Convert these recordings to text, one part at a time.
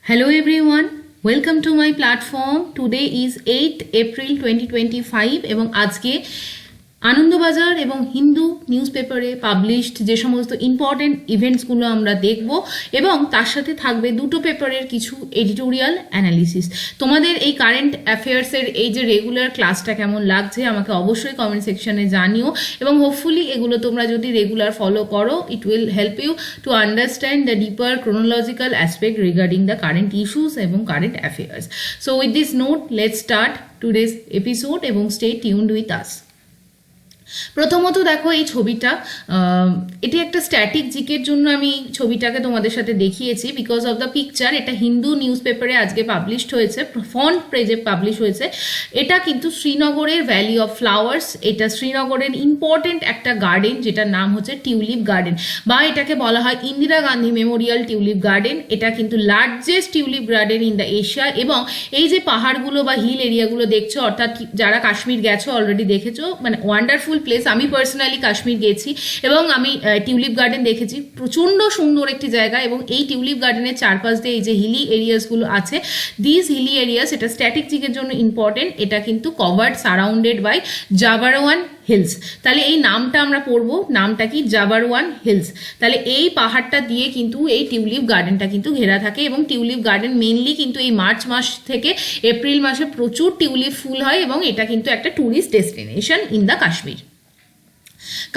Hello everyone, welcome to my platform. Today is 8th April 2025 এবং আজকে আনন্দবাজার এবং Hindu news পেপারে পাবলিশড যে সমস্ত ইম্পর্টেন্ট ইভেন্টসগুলো আমরা দেখব এবং তার সাথে থাকবে দুটো পেপারের কিছু এডিটোরিয়াল অ্যানালিসিস। তোমাদের এই কারেন্ট অ্যাফেয়ার্সের এই যে রেগুলার ক্লাসটা কেমন লাগছে আমাকে অবশ্যই কমেন্ট সেকশনে জানিও এবং হোপফুলি এগুলো তোমরা যদি রেগুলার ফলো করো it will help you to understand the deeper chronological aspect regarding the current issues এবং current affairs. So with this note let's start today's episode এবং স্টে টিউনড উইথ আস। প্রথমত দেখো এই ছবিটা, এটি একটা স্ট্যাটিক জিকের জন্য আমি ছবিটাকে তোমাদের সাথে দেখিয়েছি বিকজ অফ দ্য পিকচার। এটা হিন্দু নিউজ পেপারে আজকে পাবলিশড হয়েছে, ফন্ট পেজে পাবলিশ হয়েছে। এটা কিন্তু শ্রীনগরের ভ্যালি অফ ফ্লাওয়ার্স, এটা শ্রীনগরের ইম্পর্টেন্ট একটা গার্ডেন যেটার নাম হচ্ছে টিউলিপ গার্ডেন বা এটাকে বলা হয় Indira Gandhi Memorial tulip garden. এটা কিন্তু largest tulip garden in the Asia এবং এই যে পাহাড়গুলো বা হিল এরিয়াগুলো দেখছো, অর্থাৎ যারা কাশ্মীর গেছো অলরেডি দেখেছো, মানে ওয়ান্ডারফুল প্লেস। আমি পার্সোনালি কাশ্মীর গেছি এবং আমি টিউলিপ গার্ডেন দেখেছি, প্রচণ্ড সুন্দর একটি জায়গা। এবং এই টিউলিপ গার্ডেনের চারপাশ দিয়ে এই যে হিলি এরিয়াসগুলো আছে, দিস হিলি এরিয়াস, এটা স্ট্যাটিক জিকের জন্য ইম্পর্টেন্ট। এটা কিন্তু কভার্ড সারাউন্ডেড বাই জাবারওয়ান হিলস। তাহলে এই নামটা আমরা পড়বো, নামটা কি? জাবারওয়ান হিলস। তাহলে এই পাহাড়টা দিয়ে কিন্তু এই টিউলিপ গার্ডেনটা কিন্তু ঘেরা থাকে এবং টিউলিপ গার্ডেন মেনলি কিন্তু এই মার্চ মাস থেকে এপ্রিল মাসে প্রচুর টিউলিপ ফুল হয় এবং এটা কিন্তু একটা tourist destination in the Kashmir.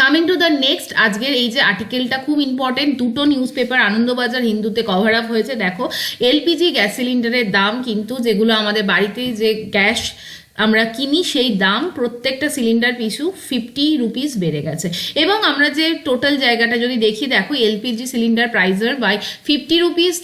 Coming to the next, আজকের এই যে আর্টিকেলটা খুব ইম্পর্টেন্ট, দুটো নিউজ পেপার আনন্দবাজার হিন্দুতে কভার আপ হয়েছে। দেখো এলপিজি গ্যাস সিলিন্ডারের দাম কিন্তু, যেগুলো আমাদের বাড়িতে যে গ্যাস আমরা কিনি সেই দাম প্রত্যেকটা সিলিন্ডার পিছু 50 রুপিস বেড়ে গেছে। এবং আমরা যে টোটাল জায়গাটা যদি দেখি, দেখো এলপিজি সিলিন্ডার প্রাইসের বাই 50 রুপিস।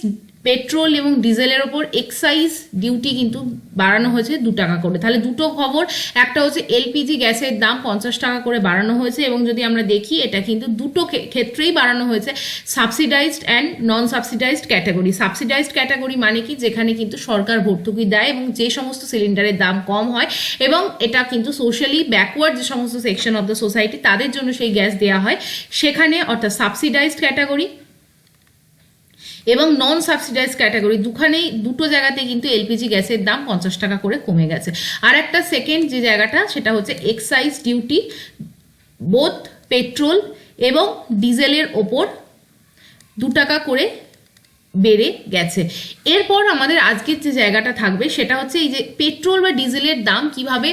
পেট্রোল এবং ডিজেলের ওপর এক্সাইজ ডিউটি কিন্তু বাড়ানো হয়েছে 2 টাকা করে। তাহলে দুটো খবর, একটা হচ্ছে এলপিজি গ্যাসের দাম 50 টাকা করে বাড়ানো হয়েছে এবং যদি আমরা দেখি এটা কিন্তু দুটো ক্ষেত্রেই বাড়ানো হয়েছে, subsidised and non subsidised category. Subsidised category মানে কি? যেখানে কিন্তু সরকার ভর্তুকি দেয় এবং যে সমস্ত সিলিন্ডারের দাম কম হয় এবং এটা কিন্তু সোশ্যালি ব্যাকওয়ার্ড যে সমস্ত সেকশন অফ দ্য সোসাইটি তাদের জন্য সেই গ্যাস দেওয়া হয় সেখানে, অর্থাৎ সাবসিডাইজড ক্যাটাগরি এবং নন সাবসিডাইজ ক্যাটাগরি দুটো জায়গাতে কিন্তু এলপিজি গ্যাসের দাম 50 টাকা করে কমে গেছে। আর একটা সেকেন্ড যে জায়গাটা সেটা হচ্ছে এক্সাইজ ডিউটি, বোথ পেট্রোল এবং ডিজেলের ওপর 2 টাকা করে বেড়ে গেছে। এরপর আমাদের আজকের যে জায়গাটা থাকবে সেটা হচ্ছে এই যে পেট্রোল বা ডিজেলের দাম কিভাবে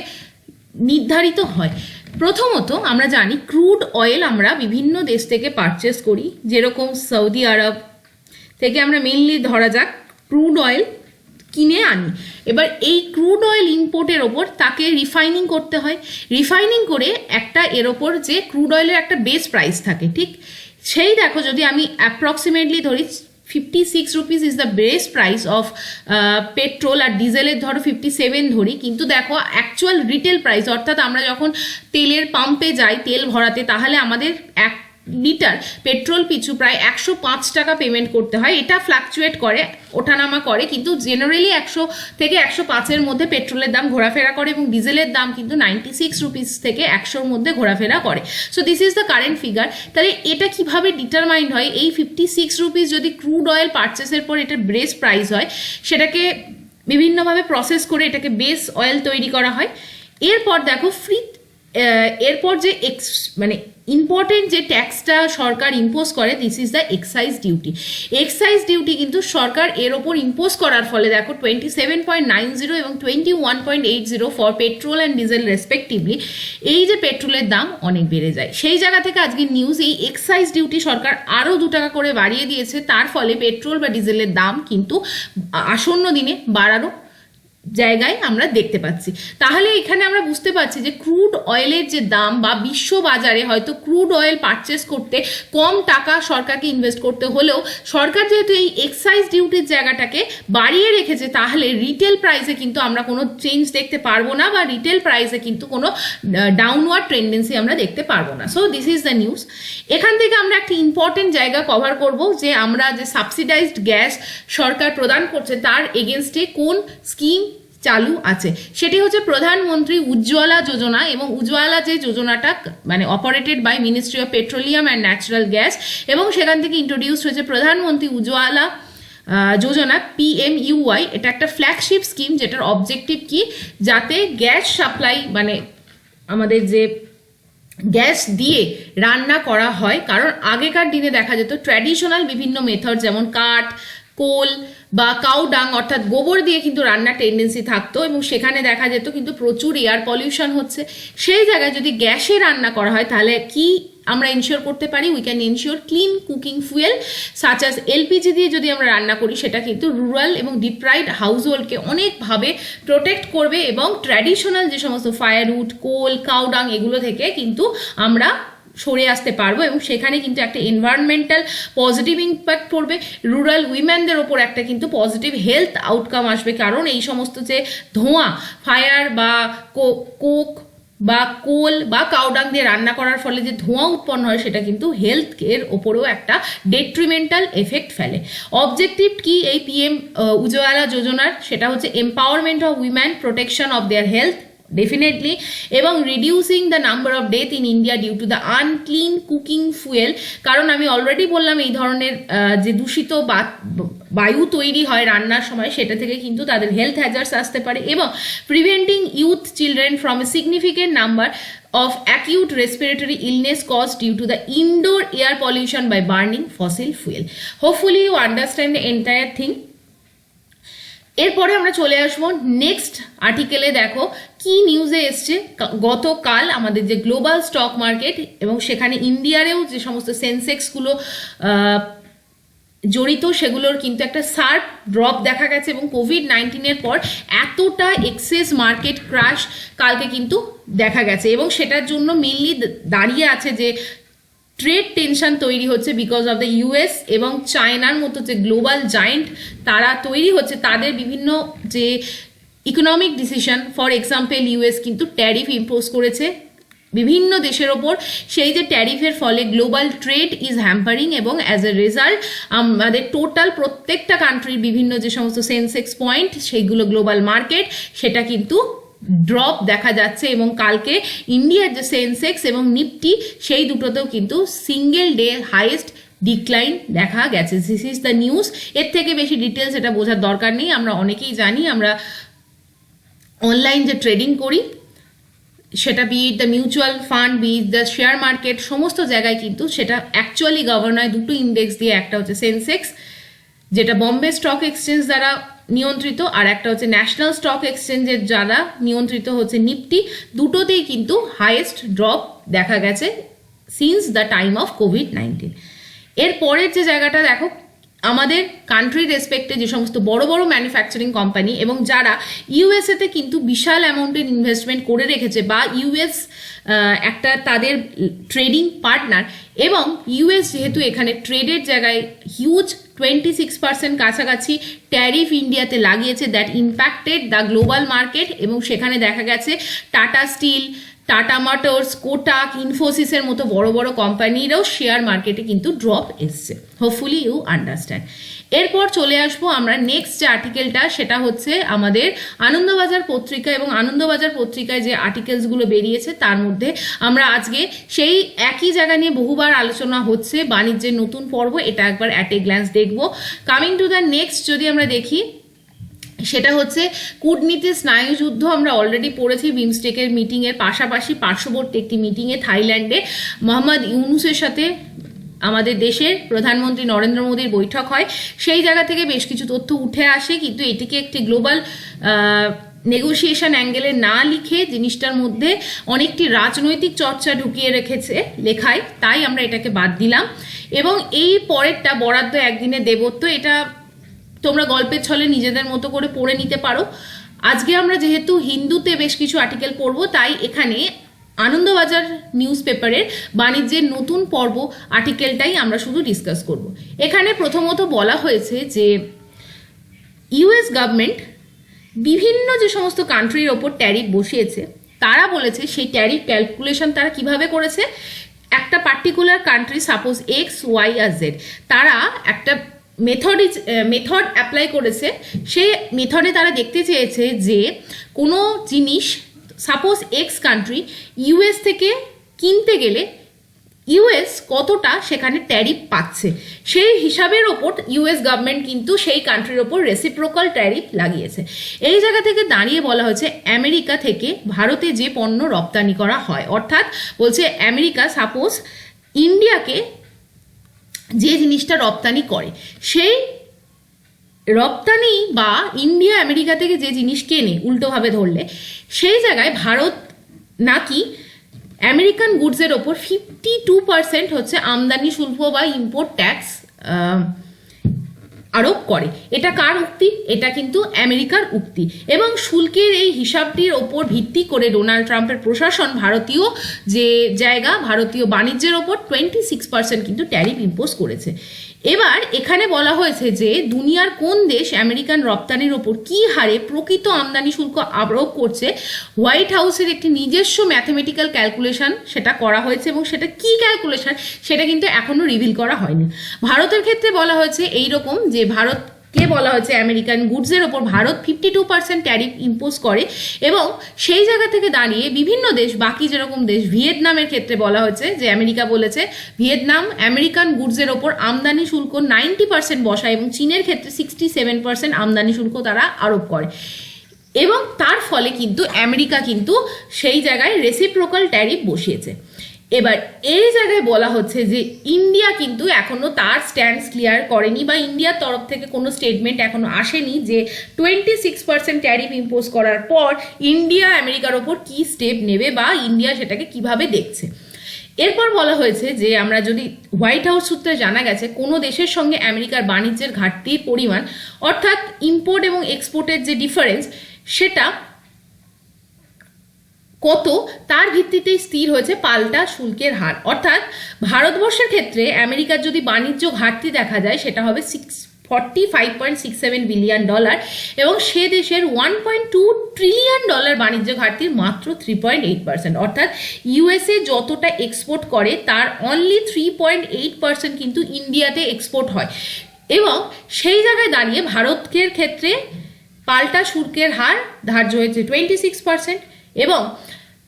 নির্ধারিত হয়। প্রথমত আমরা জানি ক্রুড অয়েল আমরা বিভিন্ন দেশ থেকে পারচেস করি, যেরকম সৌদি আরব থেকে আমরা মেনলি ধরা যাক ক্রুড অয়েল কিনে আনি। এবার এই ক্রুড অয়েল ইম্পোর্টের ওপর তাকে রিফাইনিং করতে হয়, রিফাইনিং করে একটা এর ওপর যে ক্রুড অয়েলের একটা বেস প্রাইস থাকে, ঠিক সেই দেখো যদি আমি অ্যাপ্রক্সিমেটলি ধরি 56 rupees is the base price of petrol আর ডিজেলের ধরো 57 ধরি, কিন্তু দেখো অ্যাকচুয়াল রিটেল প্রাইস, অর্থাৎ আমরা যখন তেলের পাম্পে যাই তেল ভরাতে তাহলে আমাদের 1 লিটার পেট্রোল পিছু প্রায় 105 টাকা পেমেন্ট করতে হয়। এটা ফ্লাকচুয়েট করে, ওঠানামা করে, কিন্তু জেনারেলি 100 থেকে 105-এর মধ্যে পেট্রোলের দাম ঘোরাফেরা করে এবং ডিজেলের দাম কিন্তু 96 রুপিস থেকে 100-র মধ্যে ঘোরাফেরা করে। So this is the current figure. তাহলে এটা কিভাবে ডিটারমাইন্ড হয়? এই 56 রুপিস যদি ক্রুড অয়েল পারচেসের পর এটা বেস প্রাইস হয়, সেটাকে বিভিন্নভাবে প্রসেস করে এটাকে বেস অয়েল তৈরি করা হয়। এরপর দেখো এরপর যে মানে ইম্পর্টেন্ট যে ট্যাক্সটা সরকার ইম্পোজ করে, this is the excise duty. Excise duty কিন্তু সরকার এর ওপর ইম্পোজ করার ফলে দেখো 27.90 এবং 21.80 for petrol and diesel respectively, এই যে পেট্রোলের দাম অনেক বেড়ে যায়। সেই জায়গা থেকে আজকের নিউজ, এই এক্সাইজ ডিউটি সরকার আরও 2 টাকা করে বাড়িয়ে দিয়েছে, তার ফলে পেট্রোল বা ডিজেলের দাম কিন্তু আসন্ন দিনে বাড়ারও জায়গায় আমরা দেখতে পাচ্ছি। তাহলে এখানে আমরা বুঝতে পারছি যে ক্রুড অয়েলের যে দাম বা বিশ্ব বাজারে হয়তো ক্রুড অয়েল পারচেস করতে কম টাকা সরকারকে ইনভেস্ট করতে হলেও সরকার যেহেতু এই এক্সাইজ ডিউটির জায়গাটাকে বাড়িয়ে রেখেছে, তাহলে রিটেল প্রাইসে কিন্তু আমরা কোনো চেঞ্জ দেখতে পারবো না বা রিটেল প্রাইসে কিন্তু কোনো ডাউনওয়ার্ড টেন্ডেন্সি আমরা দেখতে পারবো না। So this is the news. এখান থেকে আমরা একটি ইম্পর্টেন্ট জায়গা কভার করব যে আমরা যে সাবসিডাইজড গ্যাস সরকার প্রদান করছে তার এগেনস্টে কোন স্কিম চালু আছে, সেটি হচ্ছে প্রধানমন্ত্রী উজ্জ্বলা যোজনা। এবং উজ্জ্বলা যে যোজনাটা মানে operated by ministry of petroleum and natural gas এবং সেখান থেকে ইন্ট্রোডিউস হয়েছে প্রধানমন্ত্রী উজ্জ্বলা যোজনা PMUY, এটা একটা ফ্ল্যাগশিপ স্কিম যেটার অবজেক্টিভ কি, যাতে গ্যাস সাপ্লাই মানে আমাদের যে গ্যাস দিয়ে রান্না করা হয়। কারণ আগেকার দিনে দেখা যেত ট্র্যাডিশনাল বিভিন্ন মেথড যেমন কাঠ, কোল বা কাউ ডাং অর্থাৎ গোবর দিয়ে কিন্তু রান্নার টেন্ডেন্সি থাকতো এবং সেখানে দেখা যেত কিন্তু প্রচুর এয়ার পলিউশন হচ্ছে। সেই জায়গায় যদি গ্যাসে রান্না করা হয় তাহলে কি আমরা ইনশিওর করতে পারি, we can ensure clean cooking fuel such as LPG দিয়ে যদি আমরা রান্না করি সেটা কিন্তু রুরাল এবং ডিপ্রাইভড হাউস হোল্ডকে অনেকভাবে প্রোটেক্ট করবে এবং ট্র্যাডিশনাল যে সমস্ত ফায়ারউড, কোল, কাউডাং এগুলো থেকে কিন্তু আমরা সরে আসতে পারবো এবং সেখানে কিন্তু একটা এনভায়রনমেন্টাল পজিটিভ ইম্প্যাক্ট পড়বে, রুরাল উইমেনদের ওপর একটা কিন্তু পজিটিভ হেলথ আউটকাম আসবে। কারণ এই সমস্ত যে ধোঁয়া, ফায়ার বা কোক বা কোল বা কাউডাং দিয়ে রান্না করার ফলে যে ধোঁয়া উৎপন্ন হয় সেটা কিন্তু হেলথ এর ওপরেও একটা ডেট্রিমেন্টাল এফেক্ট ফেলে। অবজেক্টিভ কি এই PM উজ্জ্বলা যোজনার, সেটা হচ্ছে empowerment of women, protection of their health definitely, এবং reducing the number of death in India due to the unclean cooking fuel. কারণ আমি অলরেডি বললাম এই ধরনের যে দূষিত বায়ু তৈরি হয় রান্নার সময় সেটা থেকে কিন্তু তাদের হেলথ হ্যাজার্ডস আসতে পারে, এবং preventing youth children from a significant number of acute respiratory illness caused due to the indoor air pollution by burning fossil fuel. Hopefully you understand the entire thing. এরপরে আমরা চলে আসবো নেক্সট আর্টিকেলে। দেখো কি নিউজে এসছে। গতকাল আমাদের যে গ্লোবাল স্টক মার্কেট এবং সেখানে ইন্ডিয়ারেও যে সমস্ত সেন্সেক্সগুলো জড়িত সেগুলোর কিন্তু একটা শার্প ড্রপ দেখা গেছে এবং কোভিড-19 পর এতটা এক্সেস মার্কেট ক্রাশ কালকে কিন্তু দেখা গেছে এবং সেটার জন্য মেনলি দাঁড়িয়ে আছে যে ট্রেড টেনশন তৈরি হচ্ছে বিকজ অফ দ্য US এবং চায়নার মতো যে গ্লোবাল জায়েন্ট তারা তৈরি হচ্ছে, তাদের বিভিন্ন যে economic decision, for example US কিন্তু ট্যারিফ ইম্পোজ করেছে বিভিন্ন দেশের ওপর। সেই যে ট্যারিফের ফলে গ্লোবাল ট্রেড ইজ হ্যাম্পারিং এবং অ্যাজ এ রেজাল্ট আমাদের টোটাল প্রত্যেকটা কান্ট্রির বিভিন্ন যে সমস্ত সেন্সেক্স পয়েন্ট সেইগুলো গ্লোবাল মার্কেট সেটা কিন্তু ড্রপ দেখা যাচ্ছে এবং কালকে ইন্ডিয়ার যে সেন্সেক্স এবং নিফটি সেই দুটোতেও কিন্তু সিঙ্গেল ডে হাইয়েস্ট ডিক্লাইন দেখা গেছে। This is the news. এর থেকে বেশি ডিটেলস এটা বোঝার দরকার নেই, আমরা অনেকেই জানি। আমরা অনলাইন যে ট্রেডিং করি সেটা be it the mutual fund, be it the share market, সমস্ত জায়গায় কিন্তু সেটা অ্যাকচুয়ালি গভর্ন হয় দুটো ইন্ডেক্স দিয়ে। একটা হচ্ছে সেন্সেক্স যেটা বম্বে স্টক এক্সচেঞ্জ দ্বারা নিয়ন্ত্রিত, আর একটা হচ্ছে ন্যাশনাল স্টক এক্সচেঞ্জের দ্বারা নিয়ন্ত্রিত হচ্ছে নিফটি। দুটোতেই কিন্তু হাইয়েস্ট ড্রপ দেখা গেছে since the time of COVID-19. এর পরের যে জায়গাটা দেখো, আমাদের কান্ট্রি রেসপেক্টে যে সমস্ত বড় বড় ম্যানুফ্যাকচারিং কোম্পানি এবং যারা ইউএসএতে কিন্তু বিশাল অ্যামাউন্টের ইনভেস্টমেন্ট করে রেখেছে বা ইউএস একটা তাদের ট্রেডিং পার্টনার, এবং ইউএস যেহেতু এখানে ট্রেডের জায়গায় হিউজ 26% কাছাকাছি ট্যারিফ ইন্ডিয়াতে লাগিয়েছে, that impacted the global market. এবং সেখানে দেখা গেছে টাটা স্টিল, টাটা মোটরস, কোটাক, ইনফোসিসের মতো বড় বড় কোম্পানিরও শেয়ার মার্কেটে কিন্তু ড্রপ এসছে। Hopefully you understand. এরপর চলে আসবো আমরা নেক্সট যে আর্টিকেলটা, সেটা হচ্ছে আমাদের আনন্দবাজার পত্রিকা এবং আনন্দবাজার পত্রিকায় যে আর্টিকেলসগুলো বেরিয়েছে তার মধ্যে আমরা আজকে সেই একই জায়গা নিয়ে বহুবার আলোচনা হচ্ছে, বাণিজ্যের নতুন পর্ব, এটা একবার অ্যাট এ গ্ল্যান্স দেখবো। কামিং টু দ্য নেক্সট যদি আমরা দেখি সেটা হচ্ছে কূটনীতির স্নায়ুযুদ্ধ। আমরা অলরেডি পড়েছি বিমস্টেকের মিটিংয়ের পাশাপাশি পার্শ্ববর্তী একটি মিটিংয়ে থাইল্যান্ডে মোহাম্মদ ইউনুসের সাথে আমাদের দেশের প্রধানমন্ত্রী নরেন্দ্র মোদীর বৈঠক হয়। সেই জায়গা থেকে বেশ কিছু তথ্য উঠে আসে, কিন্তু এটিকে একটি গ্লোবাল নেগোসিয়েশন অ্যাঙ্গেলে না লিখে জিনিসটার মধ্যে অনেকটি রাজনৈতিক চর্চা ঢুকিয়ে রেখেছে লেখায়, তাই আমরা এটাকে বাদ দিলাম। এবং এই পরেরটা বরাদ্দ একদিনে দেবত্ব, এটা তোমরা গল্পের ছলে নিজেদের মতো করে পড়ে নিতে পারো। আজকে আমরা যেহেতু হিন্দুতে বেশ কিছু আর্টিকেল পড়বো, তাই এখানে আনন্দবাজার নিউজ পেপারের বাণিজ্যের নতুন পর্ব আর্টিকেলটাই আমরা শুধু ডিসকাস করব। এখানে প্রথমত বলা হয়েছে যে ইউএস গভর্নমেন্ট বিভিন্ন যে সমস্ত কান্ট্রির ওপর ট্যারিফ বসিয়েছে, তারা বলেছে সেই ট্যারিফ ক্যালকুলেশন তারা কিভাবে করেছে। একটা particular country, suppose X, Y আর জেড, তারা একটা মেথড অ্যাপ্লাই করেছে। সেই মেথডে তারা দেখতে চেয়েছে যে কোনো জিনিস, সাপোজ এক্স কান্ট্রি ইউএস থেকে কিনতে গেলে ইউএস কতটা সেখানে ট্যারিফ পাচ্ছে সেই হিসাবের ওপর ইউএস গভর্নমেন্ট কিন্তু সেই কান্ট্রির ওপর রেসিপ্রোকাল ট্যারিফ লাগিয়েছে। এই জায়গা থেকে দাঁড়িয়ে বলা হয়েছে আমেরিকা থেকে ভারতে যে পণ্য রপ্তানি করা হয়, অর্থাৎ বলছে আমেরিকা সাপোজ ইন্ডিয়াকে যে জিনিসটা রপ্তানি করে সেই রপ্তানি বা ইন্ডিয়া আমেরিকা থেকে যে জিনিস কেনে উল্টোভাবে ধরলে সেই জায়গায় ভারত নাকি আমেরিকান গুডসের ওপর 52% হচ্ছে আমদানি শুল্ক বা ইম্পোর্ট ট্যাক্স আরোপ করে। এটা কার উক্তি? এটা কিন্তু আমেরিকার উক্তি। এবং শুল্কের এই হিসাবটির ওপর ভিত্তি করে ডোনাল্ড ট্রাম্পের প্রশাসন ভারতীয় যে জায়গা ভারতীয় বাণিজ্যের ওপর 26% কিন্তু ট্যারিফ ইম্পোজ করেছে। এবার এখানে বলা হয়েছে যে দুনিয়ার কোন দেশ আমেরিকান রপ্তানির ওপর কি হারে প্রকৃত আমদানি শুল্ক আরোপ করছে, হোয়াইট হাউসের একটি নিজস্ব ম্যাথমেটিক্যাল ক্যালকুলেশন সেটা করা হয়েছে এবং সেটা কি ক্যালকুলেশন সেটা কিন্তু এখনো রিভিল করা হয়নি। ভারতের ক্ষেত্রে বলা হয়েছে এইরকম যে ভারতকে বলা হয়েছে আমেরিকান গুডসের ওপর ভারত 52% ট্যারিফ ইম্পোজ করে এবং সেই জায়গা থেকে দাঁড়িয়ে বিভিন্ন দেশ বাকি যেরকম দেশ ভিয়েতনামের ক্ষেত্রে বলা হয়েছে যে আমেরিকা বলেছে ভিয়েতনাম আমেরিকান গুডসের ওপর আমদানি শুল্ক 90% বসায় এবং চীনের ক্ষেত্রে 67% আমদানি শুল্ক তারা আরোপ করে এবং তার ফলে কিন্তু আমেরিকা কিন্তু সেই জায়গায় রেসিপ্রোকাল ট্যারিফ বসিয়েছে। এবার এই জায়গায় বলা হচ্ছে যে ইন্ডিয়া কিন্তু এখনো তার স্ট্যান্ডস ক্লিয়ার করেনি বা ইন্ডিয়ার তরফ থেকে কোনো স্টেটমেন্ট এখনো আসেনি যে 26% ট্যারিফ ইম্পোজ করার পর ইন্ডিয়া আমেরিকার ওপর কি স্টেপ নেবে বা ইন্ডিয়া সেটাকে কিভাবে দেখছে। এরপর বলা হয়েছে যে আমরা যদি হোয়াইট হাউস সূত্রে জানা গেছে কোনো দেশের সঙ্গে আমেরিকার বাণিজ্যের ঘাটতির পরিমাণ অর্থাৎ ইম্পোর্ট এবং এক্সপোর্টের যে ডিফারেন্স সেটা কত তার ভিত্তিতেই স্থির হয়েছে পাল্টা শুল্কের হার। অর্থাৎ ভারতবর্ষের ক্ষেত্রে আমেরিকার যদি বাণিজ্য ঘাটতি দেখা যায় সেটা হবে $45.67 বিলিয়ন এবং সে দেশের $1.2 ট্রিলিয়ন বাণিজ্য ঘাটতির মাত্র 3.8%। অর্থাৎ ইউএসএ যতটা এক্সপোর্ট করে তার অনলি 3.8% কিন্তু ইন্ডিয়াতে এক্সপোর্ট হয় এবং সেই জায়গায় দাঁড়িয়ে ভারতের ক্ষেত্রে পাল্টা শুল্কের হার ধার্য হয়েছে 26% এবং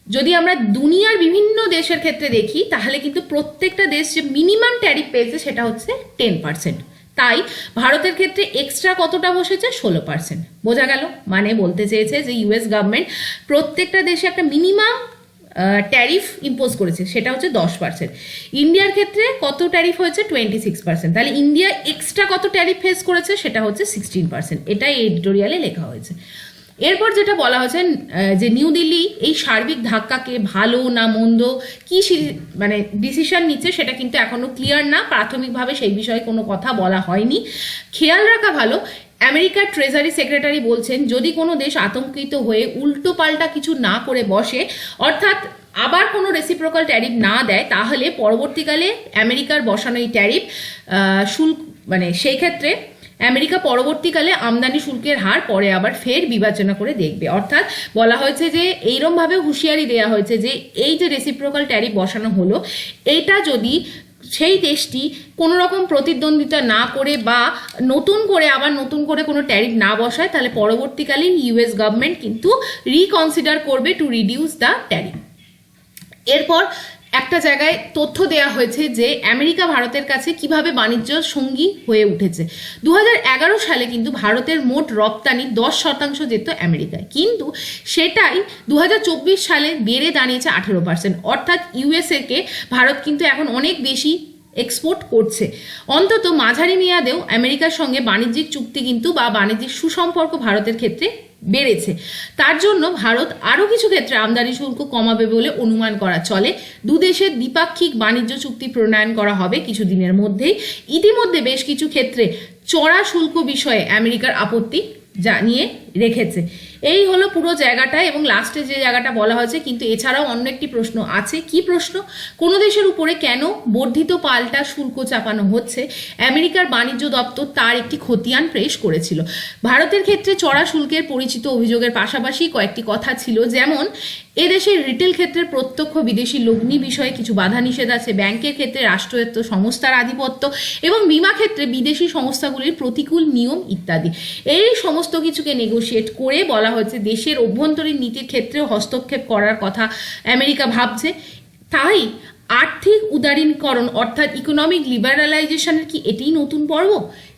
যদি আমরা দুনিয়ার বিভিন্ন দেশের ক্ষেত্রে দেখি তাহলে কিন্তু প্রত্যেকটা দেশ যে মিনিমাম ট্যারিফ পেয়েছে সেটা হচ্ছে 10%। তাই ভারতের ক্ষেত্রে এক্সট্রা কতটা বসেছে 16%। বোঝা গেল? মানে বলতে চেয়েছে যে ইউএস গভর্নমেন্ট প্রত্যেকটা দেশে একটা মিনিমাম ট্যারিফ ইম্পোজ করেছে সেটা হচ্ছে 10%। ইন্ডিয়ার ক্ষেত্রে কত ট্যারিফ হয়েছে 26%। তাহলে ইন্ডিয়া এক্সট্রা কত ট্যারিফ ফেস করেছে সেটা হচ্ছে 16%। এটা এই এডিটোরিয়ালে লেখা হয়েছে। এরপর যেটা বলা হয়েছে যে নিউ দিল্লি এই সার্বিক ধাক্কাকে ভালো না মন্দ কি মানে ডিসিশন নিচ্ছে সেটা কিন্তু এখনো ক্লিয়ার না, প্রাথমিকভাবে সেই বিষয়ে কোনো কথা বলা হয়নি। খেয়াল রাখা ভালো আমেরিকার ট্রেজারি সেক্রেটারি বলছেন যদি কোনো দেশ আতঙ্কিত হয়ে উল্টো পাল্টা কিছু না করে বসে অর্থাৎ আবার কোনো রেসিপ্রোকাল ট্যারিফ না দেয় তাহলে পরবর্তীকালে আমেরিকার বসানো এই ট্যারিফ শুল্ক মানে সেই ক্ষেত্রে আমেরিকা পরবর্তীকালে আমদানি শুল্কের হার পরে আবার ফের বিবেচনা করে দেখবে। অর্থাৎ বলা হয়েছে যে এইরকমভাবে হুঁশিয়ারি দেওয়া হয়েছে যে এই যে রেসিপ্রোকাল ট্যারিফ বসানো হলো এটা যদি সেই দেশটি কোনো রকম প্রতিদ্বন্দ্বিতা না করে বা নতুন করে কোনো ট্যারিফ না বসায় তাহলে পরবর্তীকালে ইউএস গভর্নমেন্ট কিন্তু রিকনসিডার করবে টু রিডিউস দ্য ট্যারিফ। এরপর একটা জায়গায় তথ্য দেয়া হয়েছে যে আমেরিকা ভারতের কাছে কিভাবে বাণিজ্য সঙ্গী হয়ে উঠেছে। 2011 সালে কিন্তু ভারতের মোট রপ্তানি 10% যেত আমেরিকায়, কিন্তু সেটাই 2024 সালে বেড়ে দাঁড়িয়েছে 18%। অর্থাৎ ইউএসএ-কে ভারত কিন্তু এখন অনেক বেশি এক্সপোর্ট করছে। অন্তত মাঝারি মেয়াদেও আমেরিকার সঙ্গে বাণিজ্যিক চুক্তি কিন্তু বা বাণিজ্যিক সুসম্পর্ক ভারতের ক্ষেত্রে বেড়েছে। তার জন্য ভারত আরও কিছু ক্ষেত্রে আমদানি শুল্ক কমাবে বলে অনুমান করা চলে। দুদেশের দ্বিপাক্ষিক বাণিজ্য চুক্তি প্রণয়ন করা হবে কিছুদিনের মধ্যেই। ইতিমধ্যে বেশ কিছু ক্ষেত্রে চড়া শুল্ক বিষয়ে আমেরিকার আপত্তি জানিয়ে রেখেছে। এই হলো পুরো জায়গাটা এবং লাস্টে যে জায়গাটা বলা হয়েছে। কিন্তু এছাড়াও অন্য একটি প্রশ্ন আছে। কি প্রশ্ন? কোনো দেশের উপরে কেন বর্ধিত পাল্টা শুল্ক চাপানো হচ্ছে? আমেরিকার বাণিজ্য দপ্তর তার একটি খতিয়ান পেশ করেছিল। ভারতের ক্ষেত্রে চড়া শুল্কের পরিচিত অভিযোগের পাশাপাশি কয়েকটি কথা ছিল, যেমন এদেশের রিটেল ক্ষেত্রে প্রত্যক্ষ বিদেশি লগ্নি বিষয়ে কিছু বাধা নিষেধ আছে, ব্যাংকের ক্ষেত্রে রাষ্ট্রায়ত্ত সংস্থার আধিপত্য এবং বিমা ক্ষেত্রে বিদেশি সংস্থাগুলির প্রতিকূল নিয়ম ইত্যাদি। এই সমস্ত কিছুকে নেগোশিয়েট করে বলা হয়েছে দেশের অভ্যন্তরীণ নীতির ক্ষেত্রেও হস্তক্ষেপ করার কথা আমেরিকা ভাবছে। তাই আর্থিক উদারীকরণ অর্থাৎ ইকোনমিক লিবারালাইজেশনের কি এটাই নতুন পর্ব?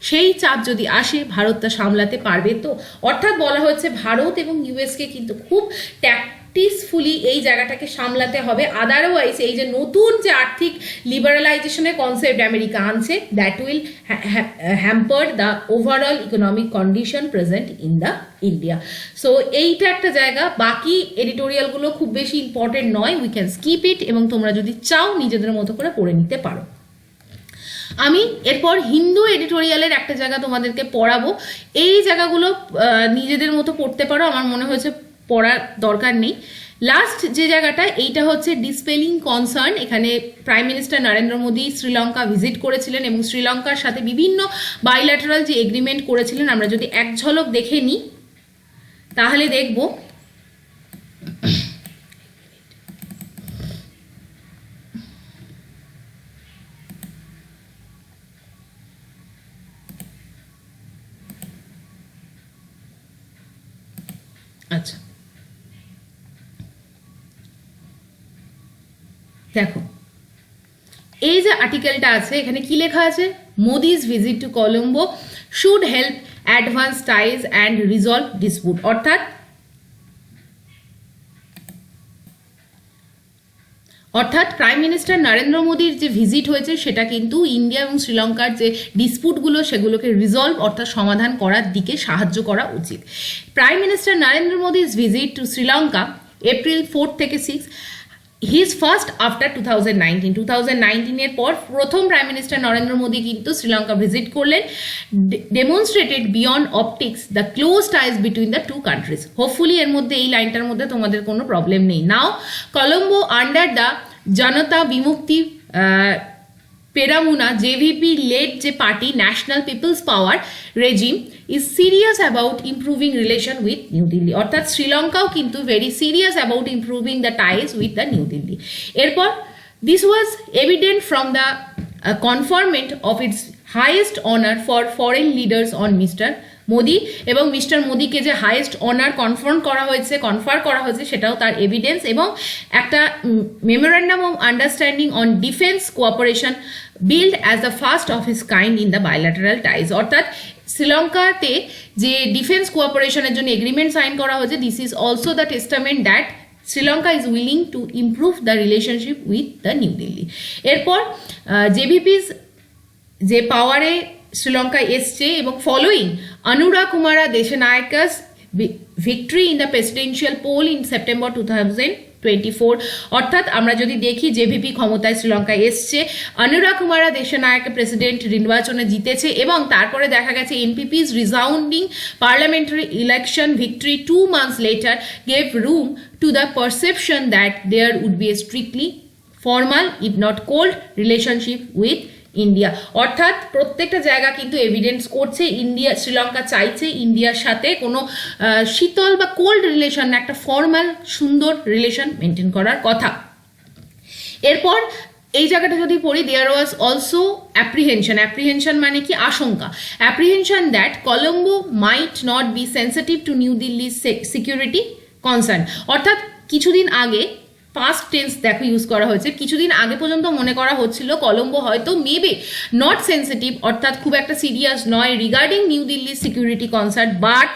সেই চাপ যদি আসে ভারত তা সামলাতে পারবে তো? অর্থাৎ বলা হচ্ছে ভারত এবং ইউএসকে কিন্তু খুব ট্যাকটিসফুলি এই জায়গাটাকে সামলাতে হবে, আদারওয়াইজ এই যে নতুন যে আর্থিক লিবারালাইজেশনের কনসেপ্ট আমেরিকা আনছে, that will hamper the overall economic condition present in the India. So এইটা একটা জায়গা, বাকি এডিটোরিয়ালগুলো খুব বেশি ইম্পর্টেন্ট নয়, উই ক্যান স্কিপ ইট, এবং তোমরা যদি চাও নিজেদের মতো করে পড়ে নিতে পারো। আমি এরপর হিন্দু এডিটোরিয়ালের একটা জায়গা তোমাদেরকে পড়াবো, এই জায়গাগুলো নিজেদের মতো পড়তে পারো, আমার মনে হয়েছে পড়ার দরকার নেই। লাস্ট যে জায়গাটা, এইটা হচ্ছে ডিসপেলিং কনসার্ন। এখানে prime minister Narendra Modi Sri Lanka visit করেছিলেন এবং শ্রীলঙ্কার সাথে বিভিন্ন বাইল্যাটারাল যে এগ্রিমেন্ট করেছিলেন, আমরা যদি এক ঝলক দেখে নিই তাহলে দেখব আচ্ছা দেখো, এই যে আর্টিকেলটা আছে এখানে কি লেখা আছে, Modi's visit to Colombo should help advance ties and resolve dispute. অর্থাৎ প্রাইম মিনিস্টার নরেন্দ্র মোদীর যে ভিজিট হয়েছে সেটা কিন্তু ইন্ডিয়া এবং শ্রীলঙ্কার যে ডিসপুটগুলো সেগুলোকে রিজলভ অর্থাৎ সমাধান করার দিকে সাহায্য করা উচিত। প্রাইম মিনিস্টার নরেন্দ্র মোদীর ভিজিট টু শ্রীলঙ্কা এপ্রিল 4 থেকে 6, হিজ ফার্স্ট আফটার 2019 পর প্রথম প্রাইম মিনিস্টার নরেন্দ্র মোদী কিন্তু শ্রীলঙ্কা ভিজিট করলেন, demonstrated beyond optics the close ties between the two countries. Hopefully এর মধ্যে এই লাইনটার মধ্যে তোমাদের কোনো প্রবলেম নেই। Now Colombo under the Janata Vimukthi Peramuna JVP led যে party national people's power regime is serious about improving relation with New Delhi. অর্থাৎ শ্রীলঙ্কাও কিন্তু very serious about improving the ties with the New Delhi. এরপর this was evident from the conferment of its highest honour for foreign leaders on mister Modi, এবং mister মোদিকে যে highest honour কনফার করা হয়েছে সেটাও তার এভিডেন্স, এবং একটা memorandum of understanding on defence cooperation build as the first of his kind in the bilateral ties. অর্থাৎ শ্রীলঙ্কাতে যে ডিফেন্স কোঅপারেশনের জন্য এগ্রিমেন্ট সাইন করা হয়েছে, this is also the testament that Sri Lanka is willing to improve the relationship with the New Delhi. এরপর JVP's যে পাওয়ারে শ্রীলঙ্কায় এসছে এবং following Anura Kumara Dissanayake's victory in the presidential poll in September 2024, অর্থাৎ আমরা যদি দেখি জেভিপি ক্ষমতায় শ্রীলঙ্কায় এসছে, অনুরা কুমারা দেশনায়ক প্রেসিডেন্ট নির্বাচনে জিতেছে, এবং তারপরে দেখা গেছে এনপিপি's resounding parliamentary election victory 2 months later gave room to the perception that there would be a strictly formal if not cold relationship with India. অর্থাৎ প্রত্যেকটা জায়গা কিন্তু এভিডেন্স করছে ইন্ডিয়া, শ্রীলঙ্কা চাইছে ইন্ডিয়ার সাথে কোনো শীতল বা কোল্ড রিলেশন না, একটা ফর্মাল সুন্দর রিলেশন মেনটেন করার কথা। এরপর এই জায়গাটা যদি পড়ি, দেয়ার ওয়াজ অলসো অ্যাপ্রিহেনশন মানে কি, আশঙ্কা, apprehension that Colombo might not be sensitive to New Delhi security concern. অর্থাৎ কিছুদিন আগে পাস্ট টেন্স দেখো ইউজ করা হয়েছে, কিছুদিন আগে পর্যন্ত মনে করা হচ্ছিল কলম্বো হয়তো মেবি নট সেন্সিটিভ, অর্থাৎ খুব একটা সিরিয়াস নয় regarding New Delhi security concern, but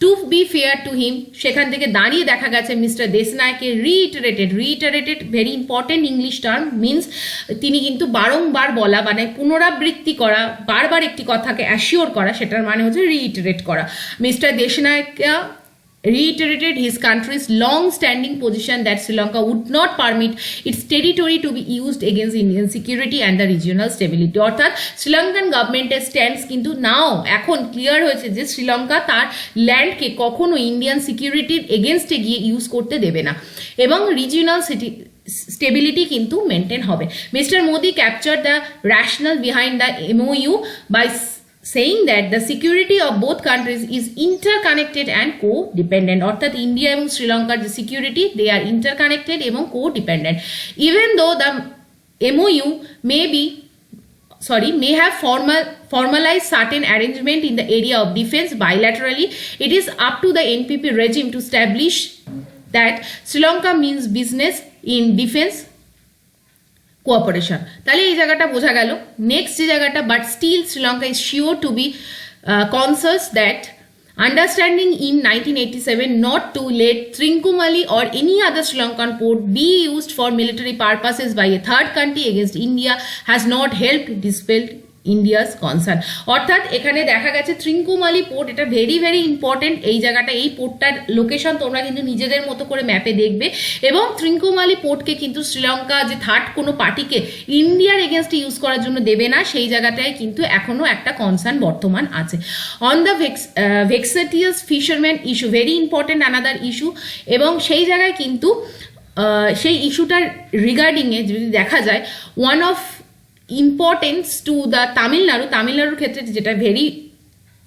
to be fair to him সেখান থেকে দাঁড়িয়ে দেখা গেছে mister Dissanayake reiterated very important English term, means তিনি কিন্তু বারংবার বলা, মানে পুনরাবৃত্তি করা, বারবার একটি কথাকে অ্যাসিওর করা, সেটার মানে হচ্ছে রিইটারেট করা। Mister Dissanayake reiterated his country's long-standing position that Sri Lanka would not permit its territory to be used against Indian security and the regional stability. অর্থাৎ শ্রীলঙ্কান গভর্নমেন্টের স্ট্যান্স কিন্তু নাও এখন ক্লিয়ার হয়েছে যে শ্রীলঙ্কা তার ল্যান্ডকে কখনো ইন্ডিয়ান সিকিউরিটির এগেনস্টে গিয়ে ইউজ করতে দেবে না, এবং রিজিওনাল স্টেবিলিটি কিন্তু মেনটেন হবে। Mister Modi capture the rational behind the MOU by saying that the security of both countries is interconnected and co-dependent. অর্থাৎ ইন্ডিয়া এবং শ্রীলঙ্কার যে সিকিউরিটি, they are interconnected এবং co-dependent. Even though the MOU may have formalized certain arrangement in the area of defense bilaterally, it is up to the NPP regime to establish that Sri Lanka means business in defense cooperation. তাহলে এই জায়গাটা বোঝা গেল। Next যে জায়গাটা, but still Sri Lanka is sure to be conscious that understanding in 1987 not to let Trincomalee or any other Sri Lankan port be used for military purposes by a third country against India has not helped dispel India's concern. অর্থাৎ এখানে দেখা গেছে ত্রিঙ্কুমালী port, এটা very very important. এই জায়গাটা, এই পোর্টটার location তোমরা কিন্তু নিজেদের মতো করে ম্যাপে দেখবে। এবং ত্রিঙ্কুমালী পোর্টকে কিন্তু শ্রীলঙ্কা যে থার্ড কোনো পার্টিকে ইন্ডিয়ার এগেনস্টে ইউজ করার জন্য দেবে না, সেই জায়গাটায় কিন্তু এখনও একটা কনসার্ন বর্তমান আছে। On the vexatious fisherman issue, very important another issue. এবং সেই জায়গায় কিন্তু সেই ইস্যুটার রিগার্ডিংয়ে যদি দেখা যায়, one of importance to the তামিলনাড়ুর ক্ষেত্রে যেটা ভেরি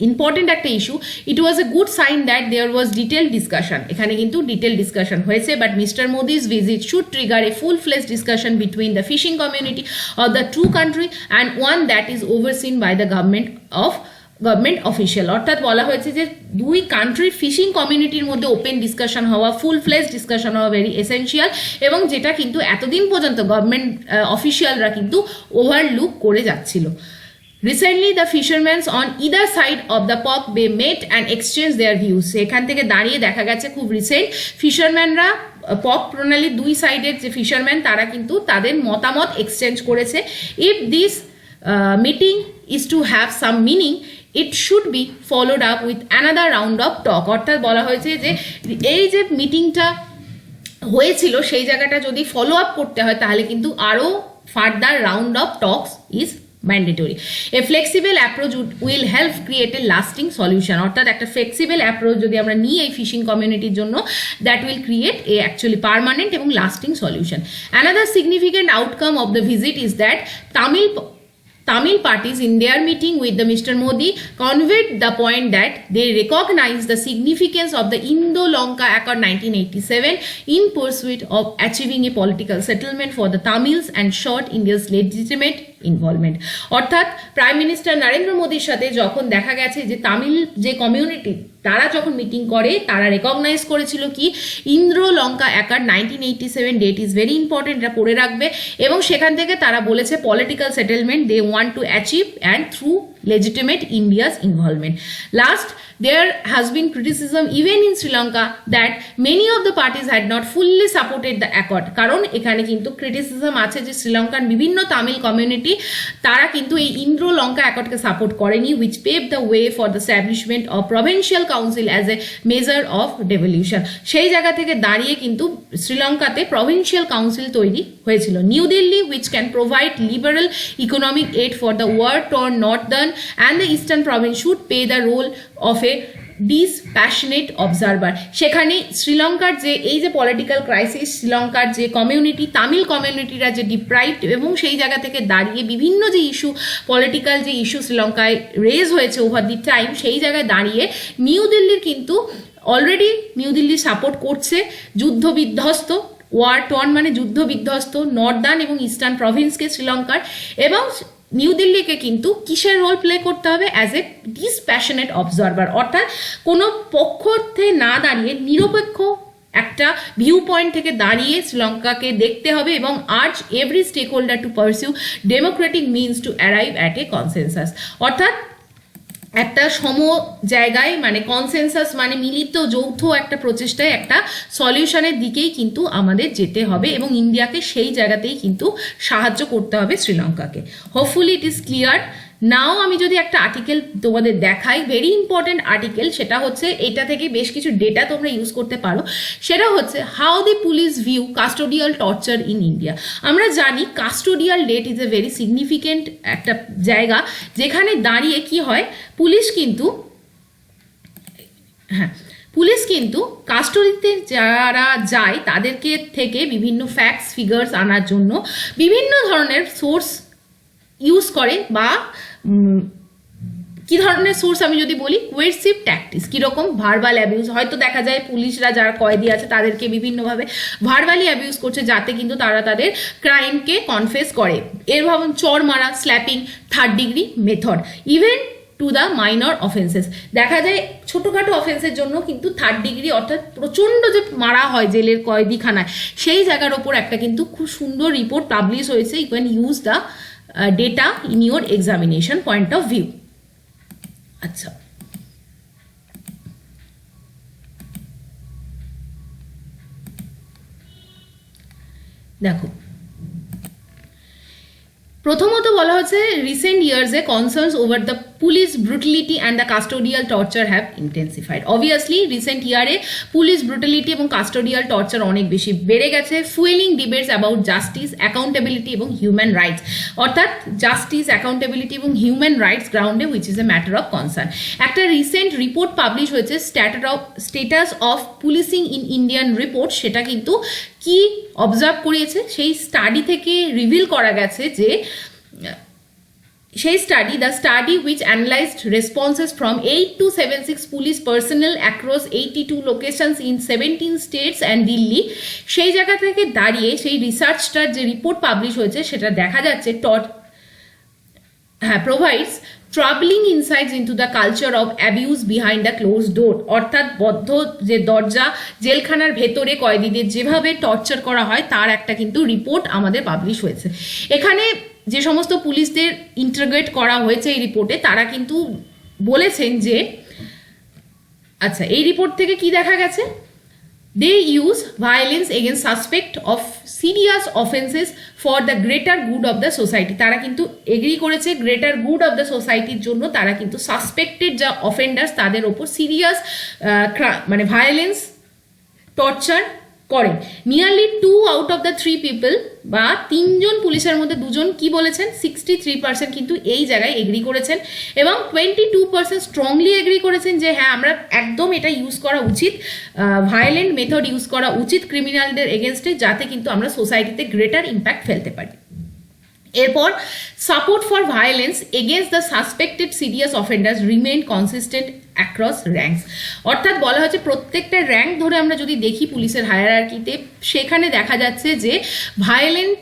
ইম্পর্টেন্ট একটা issue, it was a good sign that there was detail discussion. এখানে কিন্তু ডিটেল ডিসকাশন হয়েছে, but mister Modi's visit should trigger a full fledge discussion between the fishing community of the two country and one that is overseen by the government official. অর্থাৎ বলা হয়েছে যে দুই কান্ট্রির fishing কমিউনিটির মধ্যে ওপেন ডিসকাশন হওয়া, ফুল ফ্লেজ ডিসকাশন হওয়া ভেরি এসেন্সিয়াল, এবং যেটা কিন্তু এতদিন পর্যন্ত গভর্নমেন্ট অফিসিয়ালরা কিন্তু ওভারলুক করে যাচ্ছিল। Recently the fisherman's on either side of the পক বে মেট অ্যান্ড এক্সচেঞ্জ দেয়ার ভিউজ। এখান থেকে দাঁড়িয়ে দেখা গেছে খুব রিসেন্ট ফিশারম্যানরা পক প্রণালীর দুই সাইডের যে ফিশারম্যান তারা কিন্তু তাদের মতামত এক্সচেঞ্জ করেছে। If this meeting is to have some meaning, it should be followed up with another round of টক। অর্থাৎ বলা হয়েছে যে এই যে মিটিংটা হয়েছিল সেই জায়গাটা যদি ফলো আপ করতে হয় তাহলে কিন্তু আরও further round of talks is mandatory. A flexible approach will help create a lasting solution. অর্থাৎ একটা ফ্লেক্সিবল অ্যাপ্রোচ যদি আমরা নিই এই ফিশিং কমিউনিটির জন্য, that will create a actually permanent এবং lasting solution. Another significant outcome of the visit is that Tamil parties in their meeting with the Mr. Modi conveyed the point that they recognize the significance of the Indo-Lanka Accord 1987 in pursuit of achieving a political settlement for the Tamils and sought India's legitimate involvement. অর্থাৎ prime minister Narendra মোদীর সাথে যখন দেখা গেছে যে তামিল যে community তারা যখন মিটিং করে তারা রেকগনাইজ করেছিল কি Indo Lanka accord 1987 that is very important, এটা পড়ে রাখবে। এবং সেখান থেকে তারা বলেছে political settlement they want to achieve and through legitimate India's involvement. Last, there has been criticism even in Sri Lanka that many of the parties had not fully supported the accord. কারণ এখানে কিন্তু criticism আছে যে শ্রীলঙ্কার বিভিন্ন Tamil community তারা কিন্তু এই ইন্দ্র লঙ্কা অ্যাকর্ডকে সাপোর্ট করেনি, which paved the way for the establishment of provincial council as a measure of devolution. সেই জায়গা থেকে দাঁড়িয়ে কিন্তু শ্রীলঙ্কাতে প্রভিন্সিয়াল কাউন্সিল তৈরি হয়েছিল। New Delhi which can provide liberal economic aid for the war-torn northern and the eastern province should play the role of a dispassionate observer. সেখানে শ্রীলঙ্কার যে এই যে পলিটিক্যাল ক্রাইসিস, শ্রীলঙ্কার যে কমিউনিটি তামিল কমিউনিটিরা যে ডিপ্রাইভড, এবং সেই জায়গা থেকে দাঁড়িয়ে বিভিন্ন যে ইস্যু পলিটিক্যাল যে ইস্যু শ্রীলঙ্কায় রেজ হয়েছে ওভার দি টাইম, সেই জায়গায় দাঁড়িয়ে নিউ দিল্লির কিন্তু অলরেডি নিউ দিল্লি সাপোর্ট করছে যুদ্ধ বিধ্বস্ত ওয়ার টর্ন মানে যুদ্ধ বিধ্বস্ত নর্দার্ন এবং ইস্টার্ন প্রভিন্সকে শ্রীলঙ্কার, এবং নিউ দিল্লিকে কিন্তু কিসের রোল প্লে করতে হবে অ্যাজ এ ডিসপ্যাশনেট অবজারভার। অর্থাৎ কোনো পক্ষতে না দাঁড়িয়ে নিরপেক্ষ একটা ভিউ পয়েন্ট থেকে দাঁড়িয়ে শ্রীলঙ্কাকে দেখতে হবে এবং urge every stake holder to pursue democratic means to arrive at a consensus. অর্থাৎ একটা সম জায়গায় মানে কনসেনসাস মানে মিলিত যৌথ একটা প্রচেষ্টায় একটা সলিউশনের দিকেই কিন্তু আমাদের যেতে হবে এবং ইন্ডিয়াকে সেই জায়গাতেই কিন্তু সাহায্য করতে হবে শ্রীলঙ্কাকে। Hopefully it is clear. Now আমি যদি একটা আর্টিকেল তোমাদের দেখাই, ভেরি ইম্পর্টেন্ট আর্টিকেল, সেটা হচ্ছে এটা থেকে বেশ কিছু ডেটা তোমরা ইউজ করতে পারো। সেটা হচ্ছে how the police view custodial torture in India. আমরা জানি custodial death is a very significant একটা জায়গা যেখানে দাঁড়িয়ে কি হয়, পুলিশ কিন্তু কাস্টোডিতে যারা যায় তাদেরকে থেকে বিভিন্ন ফ্যাক্টস ফিগার্স আনার জন্য বিভিন্ন ধরনের সোর্স ইউজ করে, বা কি ধরনের সোর্স আমি যদি বলি, কোয়েরসিভ ট্যাকটিক্স, কীরকম ভার্বাল অ্যাবিউজ, হয়তো দেখা যায় পুলিশরা যারা কয়েদি আছে তাদেরকে বিভিন্নভাবে ভার্বালি অ্যাবিউজ করছে যাতে কিন্তু তারা তাদের ক্রাইমকে কনফেস করে। এর ভাবুন চর মারা, slapping, third degree method, even to the minor offences. দেখা যায় ছোটোখাটো অফেন্সের জন্য কিন্তু 3rd ডিগ্রি অর্থাৎ প্রচণ্ড যে মারা হয় জেলের কয়েদিখানায়, সেই জায়গার ওপর একটা কিন্তু খুব সুন্দর রিপোর্ট পাবলিশ হয়েছে। You can use the data in your examination point of view. আচ্ছা, দেখো প্রথমত বলা হচ্ছে রিসেন্ট ইয়ার্সে concerns over the police brutality and the custodial torture have intensified. Obviously recent ইয়ারে পুলিশ ব্রুটালিটি এবং কাস্টোডিয়াল টর্চার অনেক বেশি বেড়ে গেছে। Fuelling debates about justice, accountability এবং হিউম্যান রাইটস, অর্থাৎ জাস্টিস, অ্যাকাউন্টেবিলিটি এবং হিউম্যান রাইটস গ্রাউন্ডে which is a matter of concern. একটা রিসেন্ট রিপোর্ট পাবলিশ হয়েছে status of policing in Indian report, সেটা কিন্তু কি অবজার্ভ করিয়েছে, সেই স্টাডি থেকে রিভিল করা গেছে যে সেই study, the study which analyzed responses from 8276 police personnel across 82 locations in 17 states and Delhi, সেই জায়গা থেকে দাঁড়িয়ে সেই রিসার্চটার যে রিপোর্ট পাবলিশ হয়েছে সেটা দেখা যাচ্ছে provides troubling insights into the culture of abuse behind the closed door, অর্থাৎ বদ্ধ যে দরজা, জেলখানার ভেতরে কয়েদিদের যেভাবে টর্চার করা হয় তার একটা কিন্তু রিপোর্ট আমাদের পাবলিশ হয়েছে। এখানে যে সমস্ত পুলিশদের ইন্টারোগেট করা হয়েছে এই রিপোর্টে, তারা কিন্তু বলেছেন যে আচ্ছা এই রিপোর্ট থেকে কি দেখা গেছে, they use violence against suspect of serious offenses for the greater good of the society। তারা কিন্তু এগ্রি করেছে গ্রেটার গুড অফ দ্য সোসাইটির জন্য তারা কিন্তু সাসপেক্টেড যা অফেন্ডার্স তাদের ওপর সিরিয়াস মানে ভায়োলেন্স টর্চার করেন। Nearly 2 out of the 3 people বা 3 জন পুলিশের মধ্যে 2 জন কি বলেছেন, 63% কিন্তু এই জায়গায় এগ্রি করেছেন এবং 22% স্ট্রংলি এগ্রি করেছেন যে হ্যাঁ আমরা একদম এটা ইউজ করা উচিত, ভায়োলেন্ট মেথড ইউজ করা উচিত ক্রিমিনালদের এগেনস্টে, যাতে কিন্তু আমরা সোসাইটিতে গ্রেটার ইম্প্যাক্ট ফেলতে পারি। এরপর support for violence against the suspected serious offenders remain consistent across ranks, অর্থাৎ বলা হচ্ছে প্রত্যেকটা র্যাঙ্ক ধরে আমরা যদি দেখি পুলিশের হায়ারার্কিতে, সেখানে দেখা যাচ্ছে যে ভায়োলেন্ট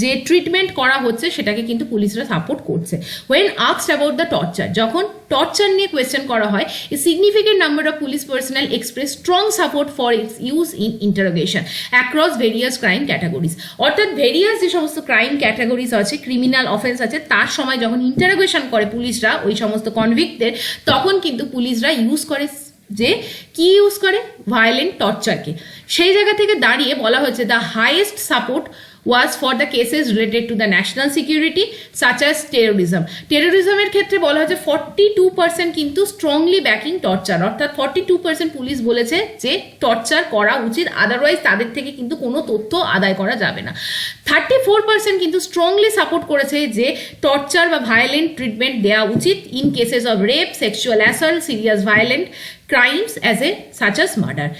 যে ট্রিটমেন্ট করা হচ্ছে সেটাকে কিন্তু পুলিশরা সাপোর্ট করছে। When asked about the torture, যখন টর্চার নিয়ে কোয়েশ্চেন করা হয়, a significant number of police personnel express strong support for its use in interrogation across various crime categories, অর্থাৎ ভেরিয়াস যে সমস্ত ক্রাইম ক্যাটাগরিজ আছে, ক্রিমিনাল অফেন্স আছে, তার সময় যখন ইন্টারোগেশন করে পুলিশরা ওই সমস্ত কনভিক্টদের, তখন কিন্তু পুলিশরা ইউজ করে যে কি ইউজ করে, ভায়োলেন্ট টর্চারকে। সেই জায়গা থেকে দাঁড়িয়ে বলা হয়েছে the highest support was for the cases related to the national security such as terrorism। টেরোরিজমের ক্ষেত্রে বলা হয়েছে 42% কিন্তু স্ট্রংলি ব্যাকিং টর্চার, অর্থাৎ 42% পুলিশ বলেছে যে টর্চার করা উচিত, আদারওয়াইজ তাদের থেকে কিন্তু কোনো তথ্য আদায় করা যাবে না। 34% কিন্তু স্ট্রংলি সাপোর্ট করেছে যে টর্চার বা ভায়োলেন্ট ট্রিটমেন্ট দেওয়া উচিত in cases of rape, sexual assault, serious violent crimes as a such as murder.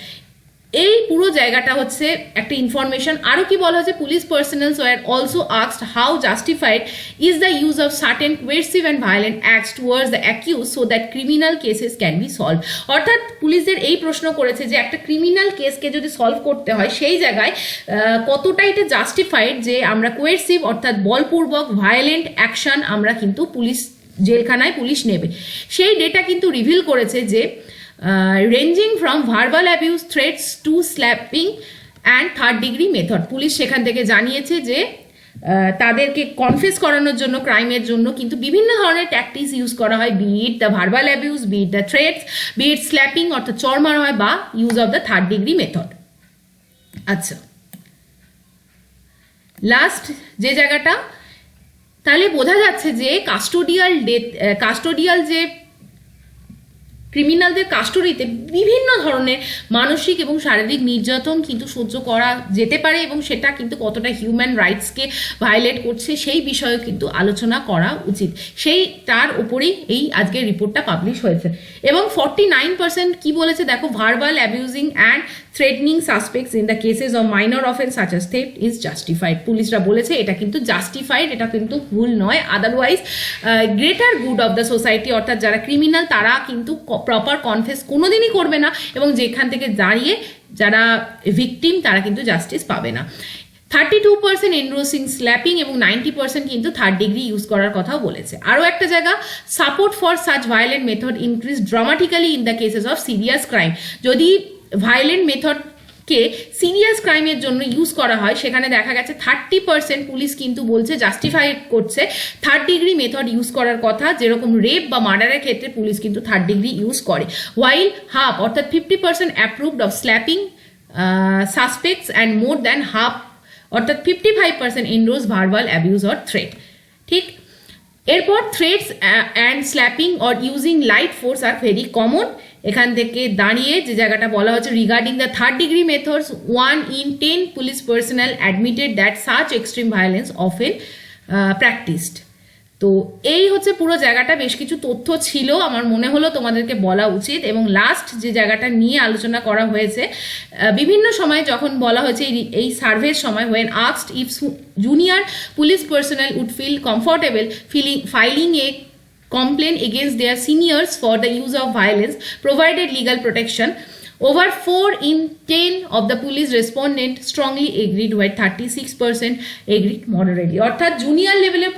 এই পুরো জায়গাটা হচ্ছে একটা ইনফরমেশন। আরও কি বলা হচ্ছে, police personnels were also asked how justified is the use of certain coercive and violent acts towards the accuse so that criminal cases can be solve, অর্থাৎ পুলিশদের এই প্রশ্ন করেছে যে একটা ক্রিমিনাল কেসকে যদি সলভ করতে হয় সেই জায়গায় কতটা এটা জাস্টিফাইড যে আমরা কোয়েরসিভ অর্থাৎ বলপূর্বক ভায়োলেন্ট অ্যাকশন আমরা কিন্তু পুলিশ জেলখানায় পুলিশ নেবে। সেই ডেটা কিন্তু রিভিল করেছে যে ranging from verbal abuse, threats to slapping and 3rd degree method. Police সেখান থেকে জানিয়েছে যে তাদেরকে কনফেস করানোর জন্য ক্রাইমের জন্য কিন্তু বিভিন্ন ধরনের ট্যাকটিক্স ইউজ করা হয়, be it the verbal abuse, be it the threats, be it slapping অর্থাৎ চড় মারা হয়, বা use of the 3rd degree method. আচ্ছা, লাস্ট যে জায়গাটা, তাহলে বোঝা যাচ্ছে যে কাস্টোডিয়াল যে ক্রিমিনালদের কাস্টোডিতে বিভিন্ন ধরনের মানসিক এবং শারীরিক নির্যাতন কিন্তু সহ্য করা যেতে পারে এবং সেটা কিন্তু কতটা হিউম্যান রাইটসকে ভায়োলেট করছে সেই বিষয়ে কিন্তু আলোচনা করা উচিত। সেই তার উপরেই এই আজকের রিপোর্টটা পাবলিশ হয়েছে। এবং 49% কি বলেছে দেখো, verbal abusing and threatening suspects in the cases of minor offence such as theft is justified. পুলিশরা বলেছে এটা কিন্তু জাস্টিফাইড, এটা কিন্তু ভুল নয়, otherwise greater good of the society অর্থাৎ যারা ক্রিমিনাল তারা কিন্তু প্রপার কনফেস কোনোদিনই করবে না এবং যেখান থেকে দাঁড়িয়ে যারা ভিকটিম তারা কিন্তু জাস্টিস পাবে না। 32% এনডোর্সিং স্ল্যাপিং এবং 90% কিন্তু থার্ড ডিগ্রি ইউজ করার কথাও বলেছে। আরও একটা জায়গা, support for such violent method increase dramatically in the cases of serious crime. যদি ভায়োলেন্ট মেথডকে সিরিয়াস ক্রাইমের জন্য ইউজ করা হয়, সেখানে দেখা গেছে 30% পুলিশ কিন্তু বলছে, জাস্টিফাই করছে থার্ড ডিগ্রি মেথড ইউজ করার কথা। যেরকম রেপ বা মার্ডারের ক্ষেত্রে পুলিশ কিন্তু থার্ড ডিগ্রি ইউজ করে। ওয়াইল হাফ অর্থাৎ 50% approved of slapping suspects and more than half অর্থাৎ 55% endorse verbal abuse or threat. ঠিক, এরপর threats and slapping or using light force are very common. এখান থেকে দাঁড়িয়ে যে জায়গাটা বলা হচ্ছে, regarding the third degree methods 1 in 10 police personal admitted that such extreme violence often practised. তো এই হচ্ছে পুরো জায়গাটা। বেশ কিছু তথ্য ছিল, আমার মনে হলো তোমাদেরকে বলা উচিত। এবং লাস্ট যে জায়গাটা নিয়ে আলোচনা করা হয়েছে, বিভিন্ন সময় যখন বলা হয়েছে এই সার্ভের সময়, when asked if junior police personnel would feel comfortable filing a complaint against their seniors for the use of violence provided legal protection, over 4 in 10 of the police respondent strongly agreed, while 36% agreed moderately. অর্থাৎ junior লেভেলের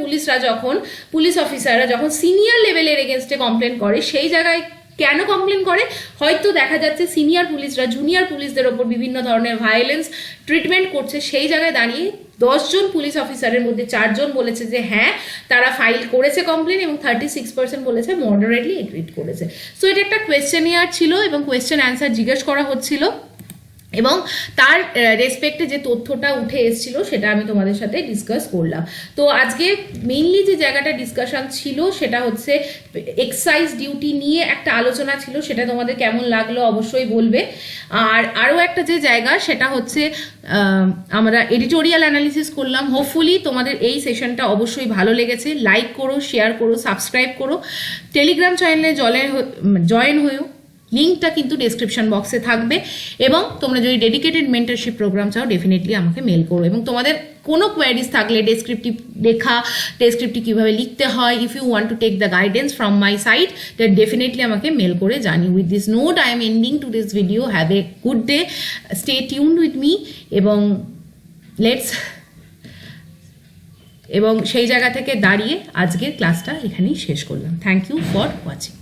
police অফিসাররা যখন senior লেভেলের এগেনস্টে complain করে, সেই জায়গায় কেন কমপ্লেন করে? হয়তো দেখা যাচ্ছে সিনিয়র পুলিশরা জুনিয়র পুলিশদের ওপর বিভিন্ন ধরনের ভায়োলেন্স ট্রিটমেন্ট করছে। সেই জায়গায় দাঁড়িয়ে 10 জন পুলিশ অফিসারের মধ্যে 4 জন বলেছে যে হ্যাঁ তারা ফাইল করেছে কমপ্লেন, এবং 36% বলেছে মডারেটলি এগ্রিড করেছে। সো এটা একটা কোয়েশ্চেনিয়ার ছিল এবং কোয়েশ্চেন অ্যান্সার জিজ্ঞেস করা হচ্ছিল, এবং তার রেসপেক্টে যে তথ্যটা উঠে এসেছিল সেটা আমি তোমাদের সাথে ডিসকাস করলাম। তো আজকে মেইনলি যে জায়গাটা ডিসকাশন ছিল সেটা হচ্ছে এক্সাইজ ডিউটি নিয়ে একটা আলোচনা ছিল। সেটা তোমাদের কেমন লাগলো অবশ্যই বলবে। আর আরও একটা যে জায়গা, সেটা হচ্ছে আমরা এডিটোরিয়াল অ্যানালিসিস করলাম। হোপফুলি তোমাদের এই সেশনটা অবশ্যই ভালো লেগেছে। লাইক করো, শেয়ার করো, সাবস্ক্রাইব করো, টেলিগ্রাম চ্যানেলে জয়েন হয়েও, লিঙ্কটা কিন্তু ডেসক্রিপশন বক্সে থাকবে। এবং তোমরা যদি ডেডিকেটেড মেন্টরশিপ প্রোগ্রাম চাও, ডেফিনেটলি আমাকে মেল করো। এবং তোমাদের কোনো কোয়ারিজ থাকলে, ডেসক্রিপটিভ কীভাবে লিখতে হয়, if you want to take the guidance from my side, that definitely আমাকে মেল করে জানিও। With this note I am ending to this video. Have a good day, stay tuned with me, এবং সেই জায়গা থেকে দাঁড়িয়ে আজকের ক্লাসটা এখানেই শেষ করলাম। Thank you for watching.